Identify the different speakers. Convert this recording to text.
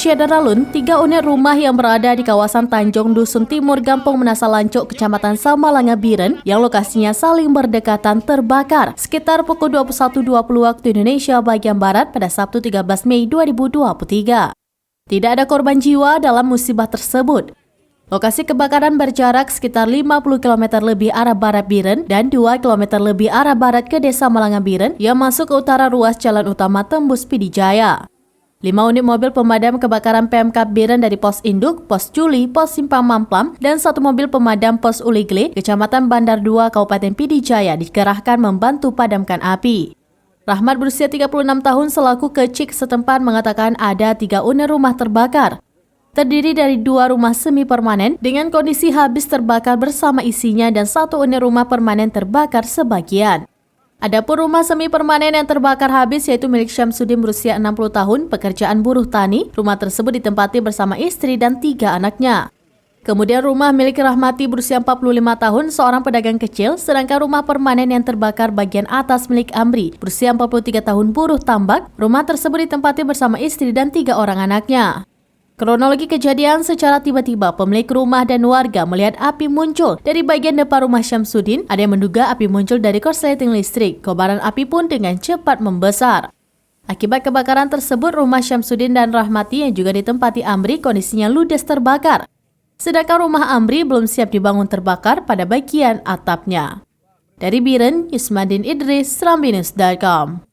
Speaker 1: Cederalun, 3 unit rumah yang berada di kawasan Tanjung Dusun Timur, Gampung Menasa Lancuk, Kecamatan Samalanga Biren, yang lokasinya saling berdekatan terbakar sekitar pukul 21.20 waktu Indonesia bagian Barat pada Sabtu 13 Mei 2023. Tidak ada korban jiwa dalam musibah tersebut. Lokasi kebakaran berjarak sekitar 50 km lebih arah barat Biren dan 2 km lebih arah barat ke Desa Malanga Biren yang masuk ke utara ruas jalan utama tembus Pidijaya. 5 unit mobil pemadam kebakaran Pemkab Biren dari Pos Induk, Pos Juli, Pos Simpang Mamplam, dan 1 mobil pemadam Pos Uligle, Kecamatan Bandar 2, Kabupaten Pidijaya dikerahkan membantu padamkan api. Rahmat berusia 36 tahun selaku kecik setempat mengatakan ada 3 unit rumah terbakar. Terdiri dari 2 rumah semi permanen dengan kondisi habis terbakar bersama isinya dan 1 unit rumah permanen terbakar sebagian. Adapun rumah semi permanen yang terbakar habis yaitu milik Syamsuddin berusia 60 tahun, pekerjaan buruh tani. Rumah tersebut ditempati bersama istri dan 3 anaknya. Kemudian rumah milik Rahmati berusia 45 tahun, seorang pedagang kecil, sedangkan rumah permanen yang terbakar bagian atas milik Amri berusia 43 tahun, buruh tambak. Rumah tersebut ditempati bersama istri dan 3 orang anaknya. Kronologi kejadian, secara tiba-tiba pemilik rumah dan warga melihat api muncul dari bagian depan rumah Syamsuddin. Ada yang menduga api muncul dari korsleting listrik. Kobaran api pun dengan cepat membesar. Akibat kebakaran tersebut, rumah Syamsuddin dan Rahmati yang juga ditempati Amri kondisinya ludes terbakar. Sedangkan rumah Amri belum siap dibangun terbakar pada bagian atapnya. Dari Biren, Yusmadin Idris, Serambi News.com.